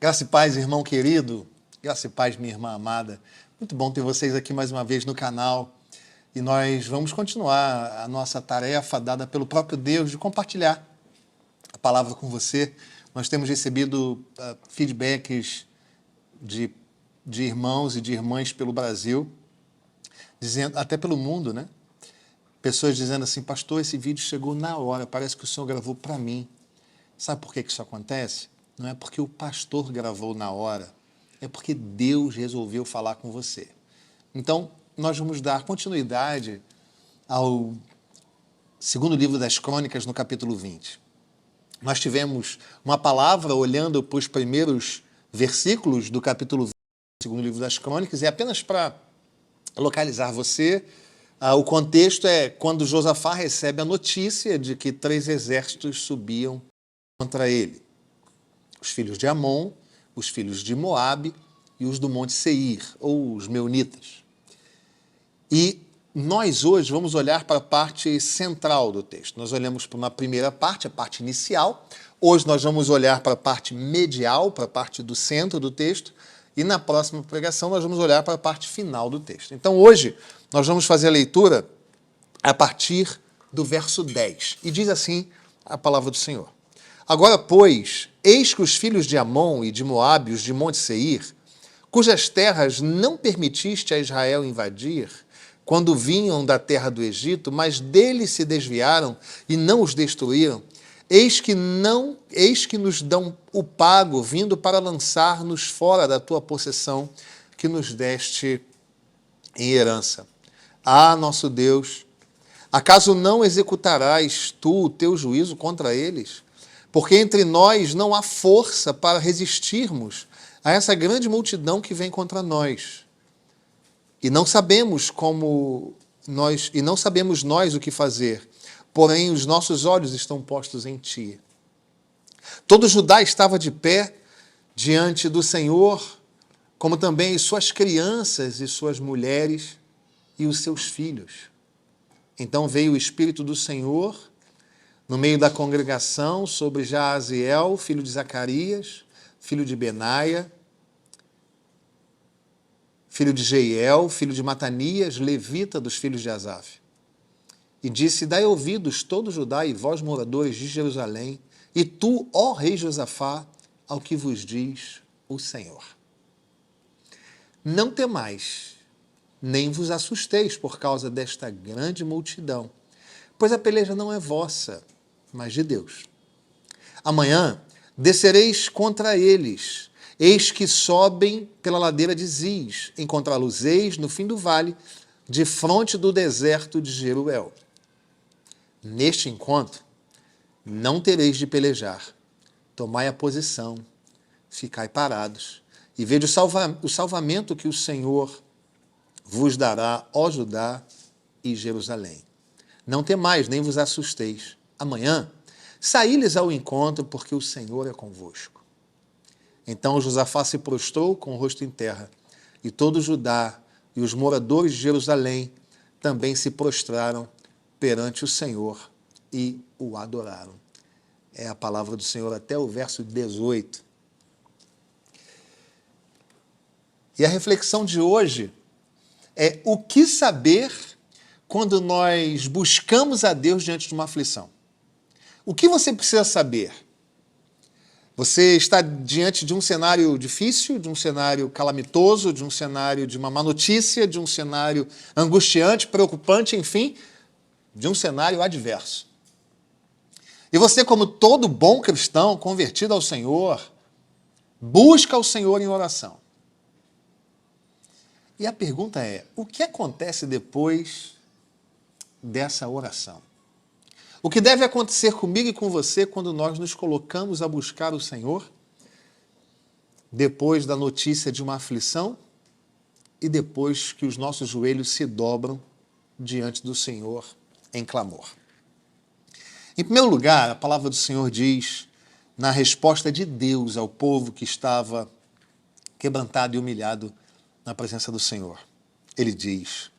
Graça e paz, irmão querido. Graça e paz, minha irmã amada. Muito bom ter vocês aqui mais uma vez no canal. E nós vamos continuar a nossa tarefa dada pelo próprio Deus de compartilhar a palavra com você. Nós temos recebido feedbacks de irmãos e de irmãs pelo Brasil, dizendo, até pelo mundo, né? Pessoas dizendo assim: pastor, esse vídeo chegou na hora, parece que o senhor gravou para mim. Sabe por que isso acontece? Não é porque o pastor gravou na hora, é porque Deus resolveu falar com você. Então, nós vamos dar continuidade ao segundo livro das Crônicas, no capítulo 20. Nós tivemos uma palavra olhando para os primeiros versículos do capítulo 20 do segundo livro das Crônicas, e apenas para localizar você, o contexto é quando Josafá recebe a notícia de que 3 exércitos subiam contra ele: os filhos de Amon, os filhos de Moabe e os do Monte Seir, ou os meunitas. E nós hoje vamos olhar para a parte central do texto. Nós olhamos para uma primeira parte, a parte inicial. Hoje nós vamos olhar para a parte medial, para a parte do centro do texto. E na próxima pregação nós vamos olhar para a parte final do texto. Então hoje nós vamos fazer a leitura a partir do verso 10. E diz assim a palavra do Senhor: Agora, pois, eis que os filhos de Amon e de Moabe, os de Monte Seir, cujas terras não permitiste a Israel invadir, quando vinham da terra do Egito, mas deles se desviaram e não os destruíram, eis que nos dão o pago, vindo para lançar-nos fora da tua possessão, que nos deste em herança. Ah, nosso Deus, acaso não executarás tu o teu juízo contra eles? Porque entre nós não há força para resistirmos a essa grande multidão que vem contra nós. E não sabemos nós o que fazer, porém os nossos olhos estão postos em ti. Todo Judá estava de pé diante do Senhor, como também suas crianças e suas mulheres e os seus filhos. Então veio o Espírito do Senhor no meio da congregação sobre Jaaziel, filho de Zacarias, filho de Benaia, filho de Jeiel, filho de Matanias, levita dos filhos de Asaf. E disse: Dai ouvidos todo Judá e vós, moradores de Jerusalém, e tu, ó rei Josafá, ao que vos diz o Senhor. Não temais, nem vos assusteis por causa desta grande multidão, pois a peleja não é vossa, mas de Deus. Amanhã descereis contra eles. Eis que sobem pela ladeira de Ziz, encontrá-los-eis no fim do vale, de fronte do deserto de Jeruel. Neste encontro, não tereis de pelejar. Tomai a posição, ficai parados, e vede o salvamento que o Senhor vos dará, ó Judá e Jerusalém. Não temais, nem vos assusteis. Amanhã, saí-lhes ao encontro, porque o Senhor é convosco. Então Josafá se prostrou com o rosto em terra, e todo Judá e os moradores de Jerusalém também se prostraram perante o Senhor e o adoraram. É a palavra do Senhor até o verso 18. E a reflexão de hoje é: o que saber quando nós buscamos a Deus diante de uma aflição? O que você precisa saber? Você está diante de um cenário difícil, de um cenário calamitoso, de um cenário de uma má notícia, de um cenário angustiante, preocupante, enfim, de um cenário adverso. E você, como todo bom cristão convertido ao Senhor, busca o Senhor em oração. E a pergunta é: o que acontece depois dessa oração? O que deve acontecer comigo e com você quando nós nos colocamos a buscar o Senhor, depois da notícia de uma aflição e depois que os nossos joelhos se dobram diante do Senhor em clamor? Em primeiro lugar, a palavra do Senhor diz, na resposta de Deus ao povo que estava quebrantado e humilhado na presença do Senhor, ele diz: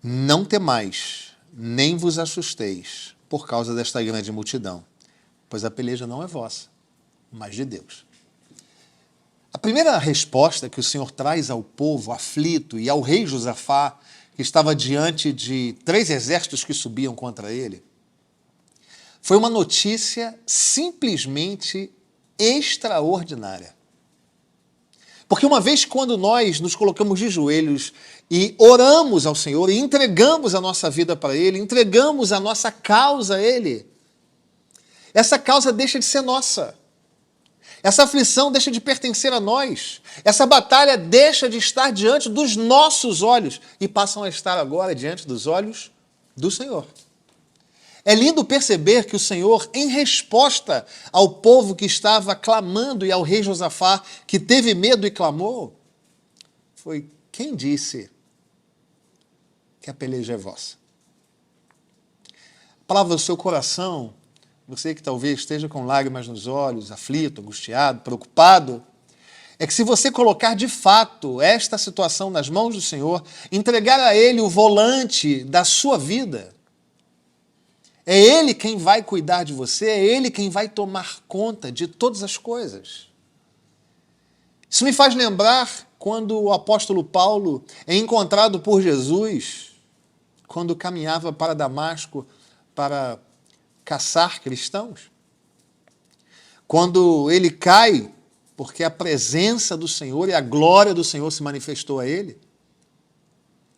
Não temais, nem vos assusteis por causa desta grande multidão, pois a peleja não é vossa, mas de Deus. A primeira resposta que o Senhor traz ao povo aflito e ao rei Josafá, que estava diante de 3 exércitos que subiam contra ele, foi uma notícia simplesmente extraordinária. Porque uma vez quando nós nos colocamos de joelhos e oramos ao Senhor e entregamos a nossa vida para Ele, entregamos a nossa causa a Ele, essa causa deixa de ser nossa. Essa aflição deixa de pertencer a nós. Essa batalha deixa de estar diante dos nossos olhos e passam a estar agora diante dos olhos do Senhor. É lindo perceber que o Senhor, em resposta ao povo que estava clamando e ao rei Josafá, que teve medo e clamou, foi quem disse que a peleja é vossa. A palavra do seu coração, você que talvez esteja com lágrimas nos olhos, aflito, angustiado, preocupado, é que se você colocar de fato esta situação nas mãos do Senhor, entregar a Ele o volante da sua vida, é Ele quem vai cuidar de você, é Ele quem vai tomar conta de todas as coisas. Isso me faz lembrar quando o apóstolo Paulo é encontrado por Jesus, quando caminhava para Damasco para caçar cristãos. Quando ele cai, porque a presença do Senhor e a glória do Senhor se manifestou a ele,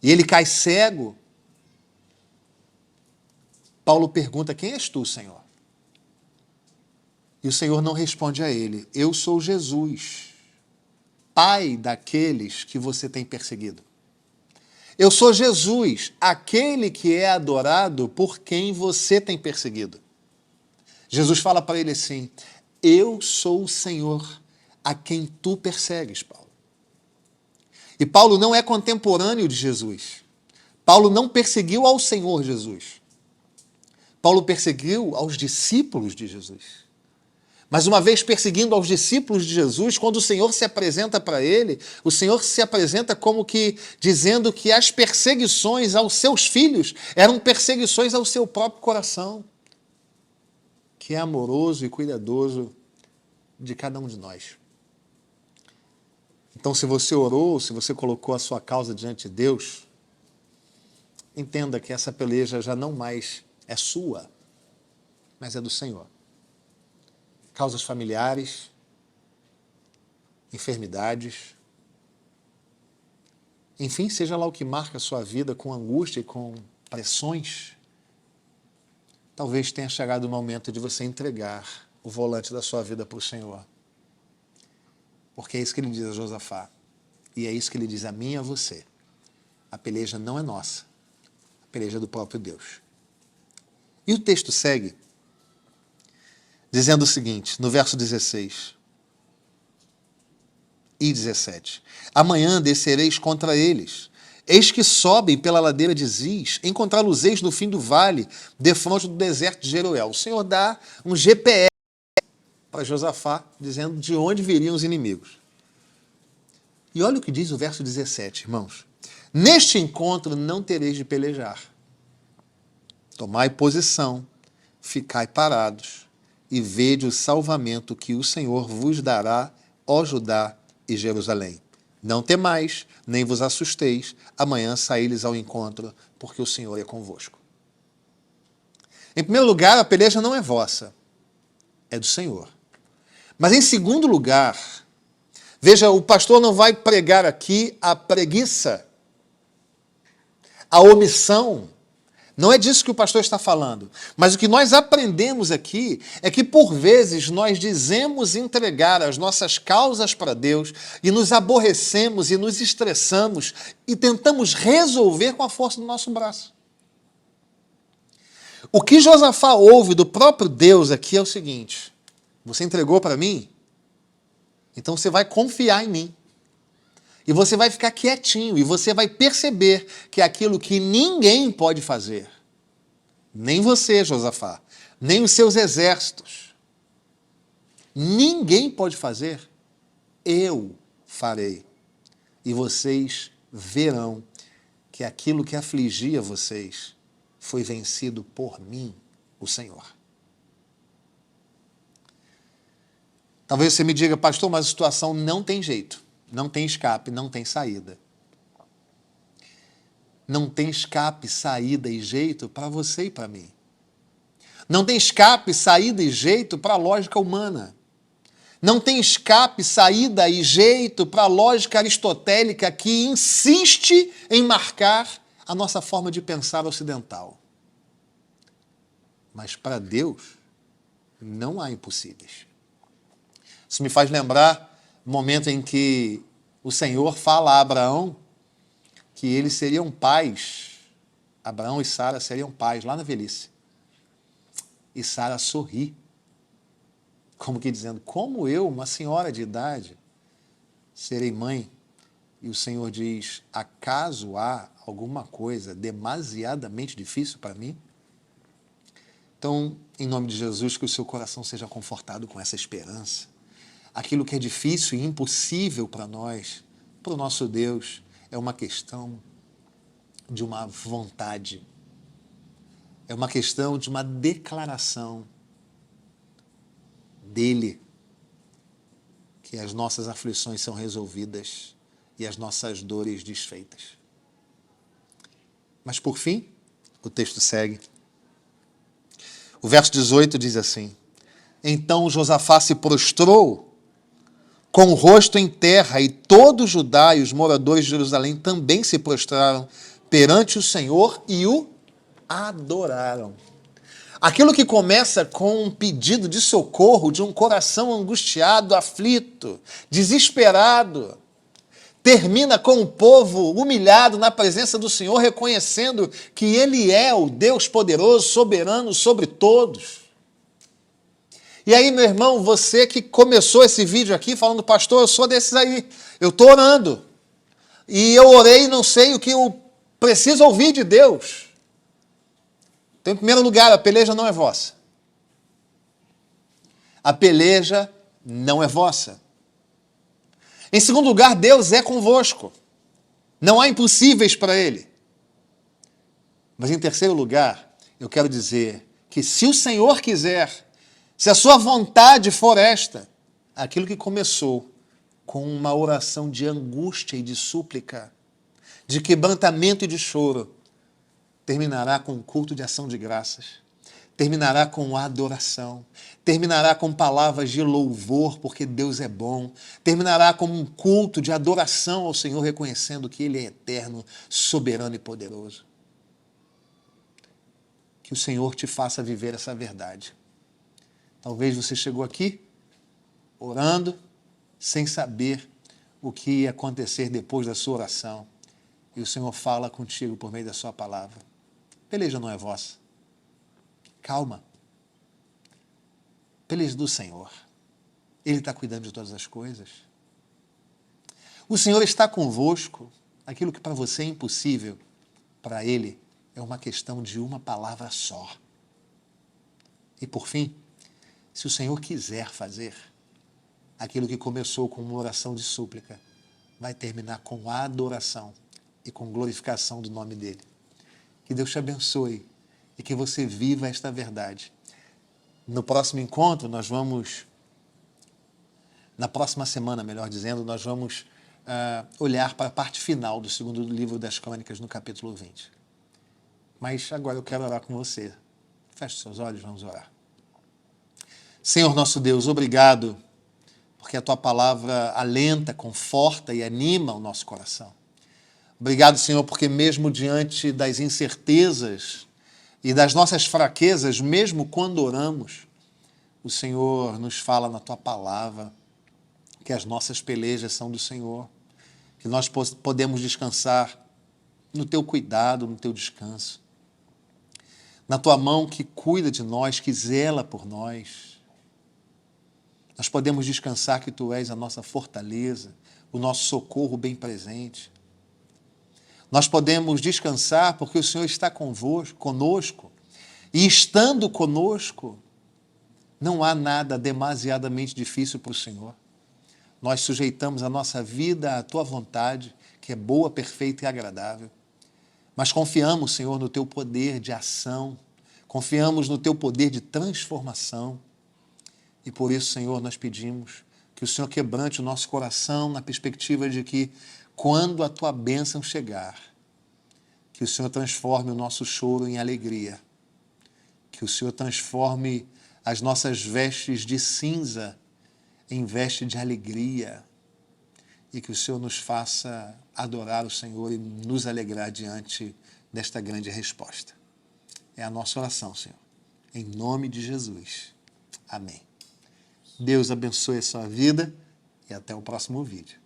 e ele cai cego, Paulo pergunta: quem és tu, Senhor? E o Senhor não responde a ele: eu sou Jesus, pai daqueles que você tem perseguido. Eu sou Jesus, aquele que é adorado por quem você tem perseguido. Jesus fala para ele assim: eu sou o Senhor a quem tu persegues, Paulo. E Paulo não é contemporâneo de Jesus. Paulo não perseguiu ao Senhor Jesus. Paulo perseguiu aos discípulos de Jesus. Mas uma vez perseguindo aos discípulos de Jesus, quando o Senhor se apresenta para ele, o Senhor se apresenta como que dizendo que as perseguições aos seus filhos eram perseguições ao seu próprio coração, que é amoroso e cuidadoso de cada um de nós. Então, se você orou, se você colocou a sua causa diante de Deus, entenda que essa peleja já não mais é sua, mas é do Senhor. Causas familiares, enfermidades, enfim, seja lá o que marca a sua vida com angústia e com pressões, talvez tenha chegado o momento de você entregar o volante da sua vida para o Senhor. Porque é isso que ele diz a Josafá, e é isso que ele diz a mim e a você. A peleja não é nossa, a peleja é do próprio Deus. E o texto segue dizendo o seguinte, no verso 16 e 17. Amanhã descereis contra eles. Eis que sobem pela ladeira de Ziz, encontrá-los-eis no fim do vale, defronte do deserto de Jeruel. O Senhor dá um GPS para Josafá, dizendo de onde viriam os inimigos. E olha o que diz o verso 17, irmãos. Neste encontro não tereis de pelejar. Tomai posição, ficai parados, e vede o salvamento que o Senhor vos dará, ó Judá e Jerusalém. Não temais, nem vos assusteis, amanhã saí-lhes ao encontro, porque o Senhor é convosco. Em primeiro lugar, a peleja não é vossa, é do Senhor. Mas em segundo lugar, veja, o pastor não vai pregar aqui a preguiça, a omissão. Não é disso que o pastor está falando. Mas o que nós aprendemos aqui é que, por vezes, nós dizemos entregar as nossas causas para Deus e nos aborrecemos e nos estressamos e tentamos resolver com a força do nosso braço. O que Josafá ouve do próprio Deus aqui é o seguinte: você entregou para mim? Então você vai confiar em mim. E você vai ficar quietinho e você vai perceber que aquilo que ninguém pode fazer, nem você, Josafá, nem os seus exércitos, ninguém pode fazer, eu farei. E vocês verão que aquilo que afligia vocês foi vencido por mim, o Senhor. Talvez você me diga, pastor, mas a situação não tem jeito, não tem escape, não tem saída. Não tem escape, saída e jeito para você e para mim. Não tem escape, saída e jeito para a lógica humana. Não tem escape, saída e jeito para a lógica aristotélica que insiste em marcar a nossa forma de pensar ocidental. Mas para Deus não há impossíveis. Isso me faz lembrar o momento em que o Senhor fala a Abraão que eles seriam pais. Abraão e Sara seriam pais lá na velhice. E Sara sorri, como que dizendo, como eu, uma senhora de idade, serei mãe? E o Senhor diz, acaso há alguma coisa demasiadamente difícil para mim? Então, em nome de Jesus, que o seu coração seja confortado com essa esperança. Aquilo que é difícil e impossível para nós, para o nosso Deus, é uma questão de uma vontade. É uma questão de uma declaração dele, que as nossas aflições são resolvidas e as nossas dores desfeitas. Mas por fim, o texto segue. O verso 18 diz assim, então Josafá se prostrou com o rosto em terra e todo Judá e os moradores de Jerusalém também se prostraram perante o Senhor e o adoraram. Aquilo que começa com um pedido de socorro de um coração angustiado, aflito, desesperado, termina com o povo humilhado na presença do Senhor, reconhecendo que Ele é o Deus poderoso, soberano sobre todos. E aí, meu irmão, você que começou esse vídeo aqui falando, pastor, eu sou desses aí, eu estou orando, e eu orei e não sei o que eu preciso ouvir de Deus. Então, em primeiro lugar, a peleja não é vossa. A peleja não é vossa. Em segundo lugar, Deus é convosco. Não há impossíveis para Ele. Mas em terceiro lugar, eu quero dizer que se o Senhor quiser, se a sua vontade for esta, aquilo que começou com uma oração de angústia e de súplica, de quebrantamento e de choro, terminará com um culto de ação de graças, terminará com adoração, terminará com palavras de louvor, porque Deus é bom, terminará com um culto de adoração ao Senhor, reconhecendo que Ele é eterno, soberano e poderoso. Que o Senhor te faça viver essa verdade. Talvez você chegou aqui orando sem saber o que ia acontecer depois da sua oração. E o Senhor fala contigo por meio da sua palavra. Peleja não é vossa. Calma. Peleja do Senhor. Ele está cuidando de todas as coisas. O Senhor está convosco. Aquilo que para você é impossível, para Ele é uma questão de uma palavra só. E por fim, se o Senhor quiser fazer, aquilo que começou com uma oração de súplica, vai terminar com adoração e com glorificação do nome dEle. Que Deus te abençoe e que você viva esta verdade. No próximo encontro, na próxima semana, melhor dizendo, nós vamos olhar para a parte final do segundo livro das Crônicas, no capítulo 20. Mas agora eu quero orar com você. Feche seus olhos, vamos orar. Senhor nosso Deus, obrigado, porque a Tua palavra alenta, conforta e anima o nosso coração. Obrigado, Senhor, porque mesmo diante das incertezas e das nossas fraquezas, mesmo quando oramos, o Senhor nos fala na Tua palavra que as nossas pelejas são do Senhor, que nós podemos descansar no Teu cuidado, no Teu descanso, na Tua mão que cuida de nós, que zela por nós. Nós podemos descansar que Tu és a nossa fortaleza, o nosso socorro bem presente. Nós podemos descansar porque o Senhor está conosco. E estando conosco, não há nada demasiadamente difícil para o Senhor. Nós sujeitamos a nossa vida à Tua vontade, que é boa, perfeita e agradável. Mas confiamos, Senhor, no Teu poder de ação. Confiamos no Teu poder de transformação. E por isso, Senhor, nós pedimos que o Senhor quebrante o nosso coração na perspectiva de que, quando a Tua bênção chegar, que o Senhor transforme o nosso choro em alegria, que o Senhor transforme as nossas vestes de cinza em veste de alegria, e que o Senhor nos faça adorar o Senhor e nos alegrar diante desta grande resposta. É a nossa oração, Senhor. Em nome de Jesus. Amém. Deus abençoe a sua vida e até o próximo vídeo.